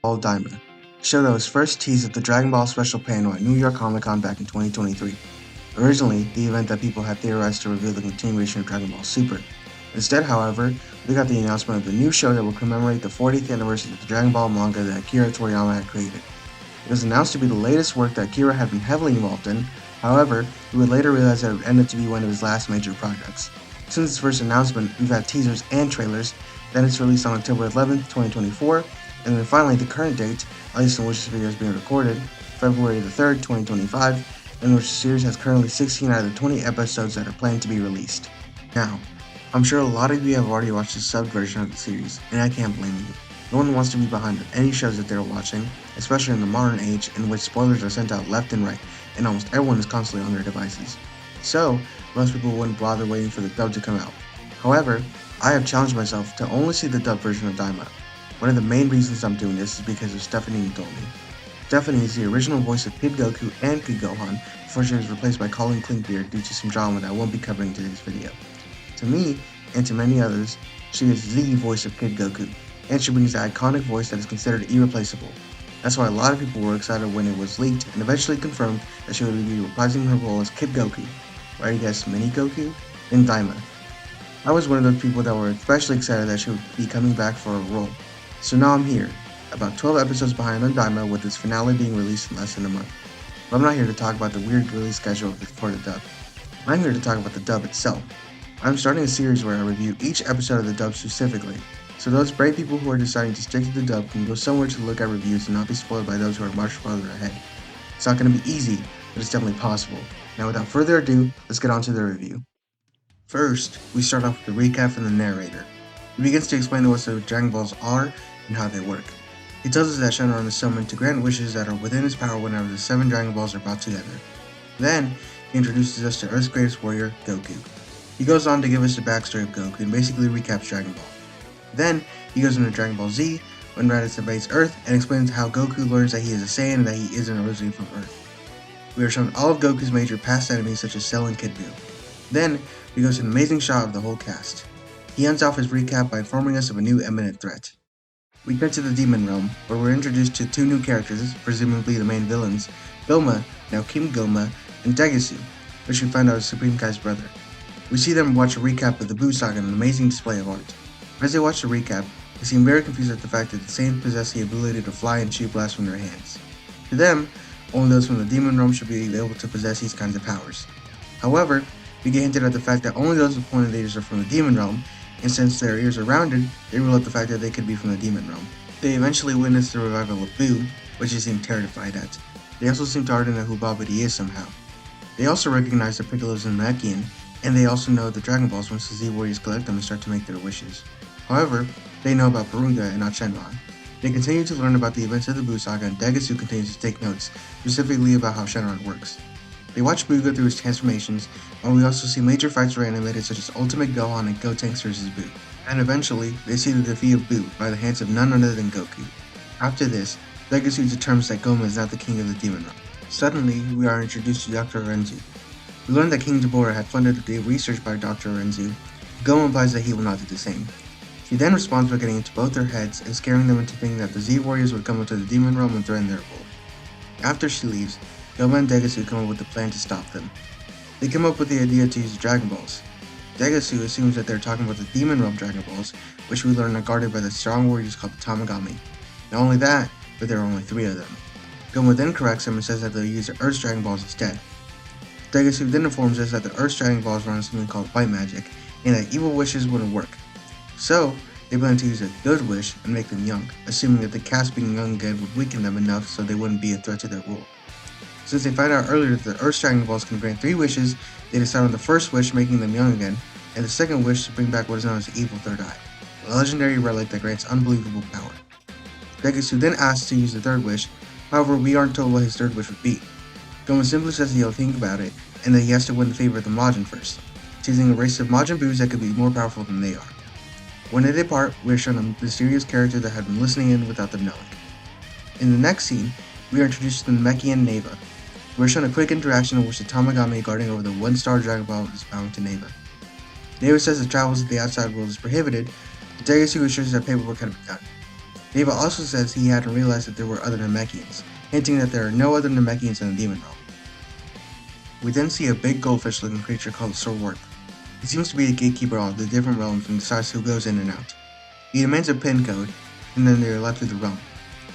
Daima, a show that was first teased at the Dragon Ball special panel at New York Comic Con back in 2023. Originally, the event that people had theorized to reveal the continuation of Dragon Ball Super. Instead, however, we got the announcement of the new show that will commemorate the 40th anniversary of the Dragon Ball manga that Akira Toriyama had created. It was announced to be the latest work that Akira had been heavily involved in, however, we would later realize that it would end up to be one of his last major projects. Since its first announcement, we've had teasers and trailers, then its release on October 11th, 2024, and then finally the current date, at least in which this video is being recorded, February the 3rd, 2025, in which the series has currently 16 out of the 20 episodes that are planned to be released. Now, I'm sure a lot of you have already watched the subbed version of the series, and I can't blame you. No one wants to be behind on any shows that they're watching, especially in the modern age in which spoilers are sent out left and right, and almost everyone is constantly on their devices. So, most people wouldn't bother waiting for the dub to come out. However, I have challenged myself to only see the dub version of Daima. One of the main reasons I'm doing this is because of Stephanie Ngolmi. Stephanie is the original voice of Kid Goku and Kid Gohan before she was replaced by Colin Klinkbeard due to some drama that I won't be covering in today's video. To me, and to many others, she is the voice of Kid Goku, and she brings the iconic voice that is considered irreplaceable. That's why a lot of people were excited when it was leaked and eventually confirmed that she would be reprising her role as Kid Goku, or I guess Mini Goku, in Daima. I was one of those people that were especially excited that she would be coming back for a role. So now I'm here, about 12 episodes behind on Daima with its finale being released in less than a month. But I'm not here to talk about the weird release schedule for the dub. I'm here to talk about the dub itself. I'm starting a series where I review each episode of the dub specifically, so those brave people who are deciding to stick to the dub can go somewhere to look at reviews and not be spoiled by those who are much farther ahead. It's not going to be easy, but it's definitely possible. Now without further ado, let's get on to the review. First, we start off with a recap from the narrator. He begins to explain to us what Dragon Balls are and how they work. He tells us that Shenron is summoned to grant wishes that are within his power whenever the 7 Dragon Balls are brought together. Then, he introduces us to Earth's greatest warrior, Goku. He goes on to give us the backstory of Goku and basically recaps Dragon Ball. Then, he goes into Dragon Ball Z, when Raditz invades Earth, and explains how Goku learns that he is a Saiyan and that he isn't originally from Earth. We are shown all of Goku's major past enemies such as Cell and Kid Buu. Then, we go to an amazing shot of the whole cast. He ends off his recap by informing us of a new imminent threat. We get to the Demon Realm, where we're introduced to 2 new characters, presumably the main villains, Bulma, now King Bulma, and Degusu, which we find out is Supreme Kai's brother. We see them watch a recap of the Buu Saga and an amazing display of art. As they watch the recap, they seem very confused at the fact that the Saiyans possess the ability to fly and shoot blasts from their hands. To them, only those from the Demon Realm should be able to possess these kinds of powers. However, we get hinted at the fact that only those with pointed ears are from the Demon Realm, and since their ears are rounded, they rule out the fact that they could be from the Demon Realm. They eventually witness the revival of Buu, which they seem terrified at. They also seem to already know who Babidi is somehow. They also recognize that Piccolo is a Namekian, and they also know the Dragon Balls once the Z Warriors collect them and start to make their wishes. However, they know about Porunga and not Shenron. They continue to learn about the events of the Buu Saga, and Degusu continues to take notes, specifically about how Shenron works. They watch Buu go through his transformations, and we also see major fights reanimated such as Ultimate Gohan and Gotenks vs Buu. And eventually, they see the defeat of Buu by the hands of none other than Goku. After this, Degusu determines that Goma is not the king of the Demon Realm. Suddenly, we are introduced to Dr. Renzu. We learn that King Deborah had funded the research by Dr. Renzu. Goma implies that he will not do the same. She then responds by getting into both their heads and scaring them into thinking that the Z Warriors would come into the Demon Realm and threaten their rule. After she leaves, Goma and Degusu come up with a plan to stop them. They come up with the idea to use the Dragon Balls. Degusu assumes that they're talking about the Demon Realm Dragon Balls, which we learn are guarded by the strong warriors called the Tamagami. Not only that, but there are only 3 of them. Goma then corrects him and says that they'll use the Earth's Dragon Balls instead. Degusu then informs us that the Earth's Dragon Balls run something called white magic, and that evil wishes wouldn't work. So, they plan to use a good wish and make them young, assuming that the cast being young again would weaken them enough so they wouldn't be a threat to their rule. Since they find out earlier that the Earth's Dragon Balls can grant 3 wishes, they decide on the first wish, making them young again, and the second wish to bring back what is known as the Evil Third Eye, a legendary relic that grants unbelievable power. Degusu then asks to use the third wish, however we aren't told what his third wish would be. Goma simply says he'll think about it, and that he has to win the favor of the Majin first, choosing a race of Majin Buus that could be more powerful than they are. When they depart, we are shown a mysterious character that had been listening in without them knowing. In the next scene, we are introduced to the Namekian Neva. We are shown a quick interaction in which the Tamagami guarding over the 1-star Dragon Ball is bound to Neva. Neva says that travels to the outside world is prohibited, but Degusu assures that paperwork had been done. Daima also says he hadn't realized that there were other Namekians, hinting that there are no other Namekians in the demon realm. We then see a big goldfish-looking creature called Sorwart. He seems to be a gatekeeper on the different realms and decides who goes in and out. He demands a pin code, and then they are led through the realm.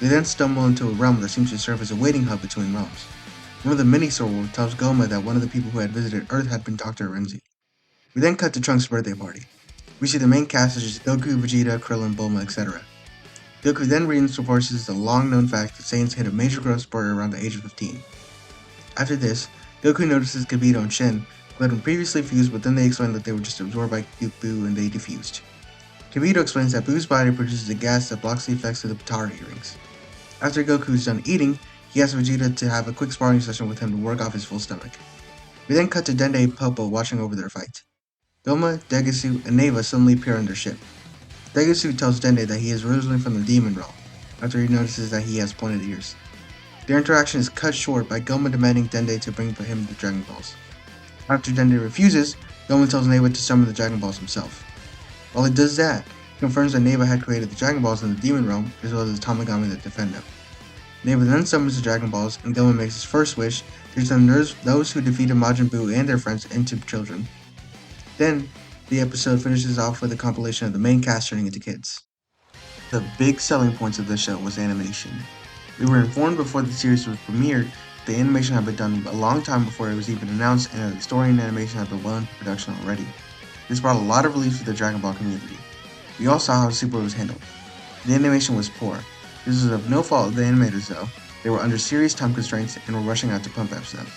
They then stumble into a realm that seems to serve as a waiting hub between realms. One of the mini Sorwart tells Goma that one of the people who had visited Earth had been Dr. Renzi. We then cut to Trunks' birthday party. We see the main cast such as Goku, Vegeta, Krillin, Bulma, etc. Goku then reinforces the long-known fact that Saiyans hit a major growth spurt around the age of 15. After this, Goku notices Kibito and Shin, who had been previously fused, but then they explain that they were just absorbed by Boo and they defused. Kibito explains that Boo's body produces a gas that blocks the effects of the Potara earrings. After Goku is done eating, he asks Vegeta to have a quick sparring session with him to work off his full stomach. We then cut to Dende and Popo watching over their fight. Goma, Degasu, and Neva suddenly appear on their ship. Degasu tells Dende that he is originally from the demon realm, after he notices that he has pointed ears. Their interaction is cut short by Goma demanding Dende to bring him the Dragon Balls. After Dende refuses, Goma tells Neva to summon the Dragon Balls himself. While he does that, he confirms that Neva had created the Dragon Balls in the demon realm, as well as the Tamagami that defend them. Neva then summons the Dragon Balls, and Goma makes his first wish to turn those who defeated Majin Buu and their friends into children. Then, the episode finishes off with a compilation of the main cast turning into kids. The big selling points of this show was animation. We were informed before the series was premiered that the animation had been done a long time before it was even announced, and that the story and animation had been well into production already. This brought a lot of relief to the Dragon Ball community. We all saw how Super was handled. The animation was poor. This was of no fault of the animators though. They were under serious time constraints and were rushing out to pump episodes.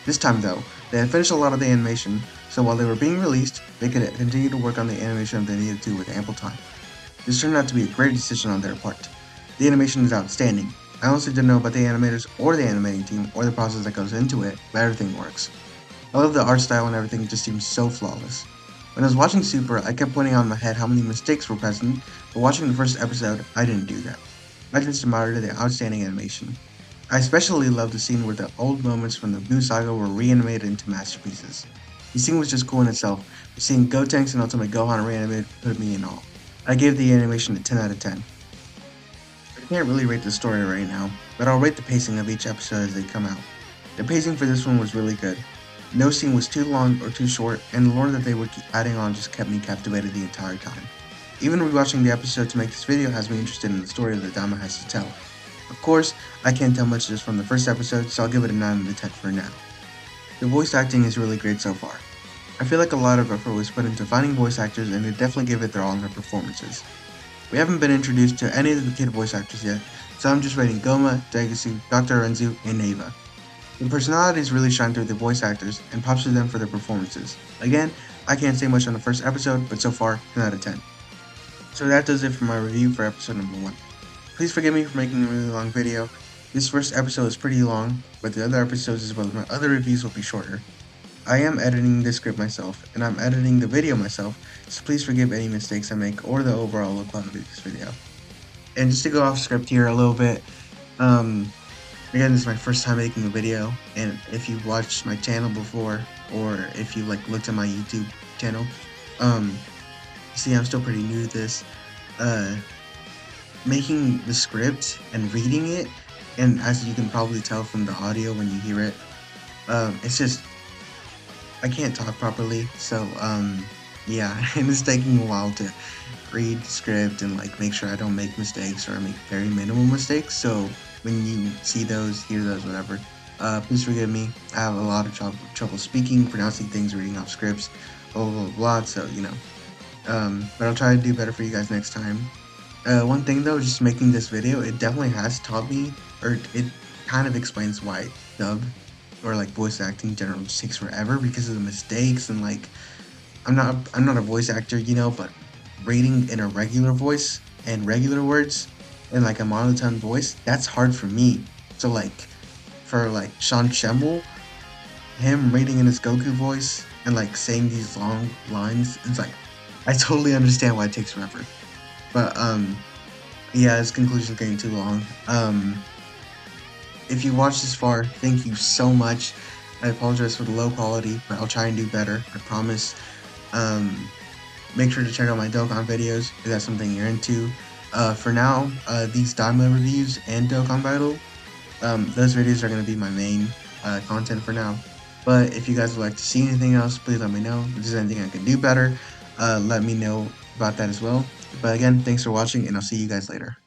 This time though, they had finished a lot of the animation, so while they were being released, they could continue to work on the animation if they needed to with ample time. This turned out to be a great decision on their part. The animation is outstanding. I honestly didn't know about the animators or the animating team or the process that goes into it, but everything works. I love the art style and everything just seems so flawless. When I was watching Super, I kept pointing out in my head how many mistakes were present, but watching the first episode, I didn't do that. I just admired the outstanding animation. I especially loved the scene where the old moments from the Buu saga were reanimated into masterpieces. The scene was just cool in itself, but seeing Gotenks and Ultimate Gohan reanimated put me in awe. I gave the animation a 10 out of 10. I can't really rate the story right now, but I'll rate the pacing of each episode as they come out. The pacing for this one was really good. No scene was too long or too short, and the lore that they would keep adding on just kept me captivated the entire time. Even rewatching the episode to make this video has me interested in the story that Daima has to tell. Of course, I can't tell much just from the first episode, so I'll give it a 9 out of 10 for now. The voice acting is really great so far. I feel like a lot of effort was put into finding voice actors, and they definitely give it their all in their performances. We haven't been introduced to any of the kid voice actors yet, so I'm just rating Goma, Degasu, Dr. Renzu, and Neva. The personalities really shine through the voice actors, and props to them for their performances. Again, I can't say much on the first episode, but so far, 10 out of 10. So that does it for my review for episode number 1. Please forgive me for making a really long video. This first episode is pretty long, but the other episodes as well as my other reviews will be shorter. I am editing this script myself, and I'm editing the video myself, so please forgive any mistakes I make or the overall low quality of this video. And just to go off script here a little bit, again, this is my first time making a video, and if you've watched my channel before, or if you looked at my YouTube channel, you see I'm still pretty new to this. Making the script and reading it, and as you can probably tell from the audio when you hear it, it's just, I can't talk properly, so yeah, and it's taking a while to read the script and make sure I don't make mistakes or I make very minimal mistakes, so when you see those, hear those, whatever, please forgive me. I have a lot of trouble speaking, pronouncing things, reading off scripts, blah blah blah, blah, so you know, but I'll try to do better for you guys next time. One thing though, just making this video, it definitely has taught me, or it kind of explains why dub or voice acting in general just takes forever because of the mistakes, and I'm not a voice actor, you know, but reading in a regular voice and regular words in a monotone voice, that's hard for me. So for Sean Schemmel, him reading in his Goku voice and saying these long lines, it's I totally understand why it takes forever. But yeah, this conclusion's getting too long. If you watched this far, thank you so much. I apologize for the low quality, but I'll try and do better, I promise. Make sure to check out my Dokkan videos if that's something you're into. For now, these Daima reviews and dokkanbattle, those videos are going to be my main content for now. But if you guys would like to see anything else, please let me know. If there's anything I can do better, let me know about that as well. But again, thanks for watching, and I'll see you guys later.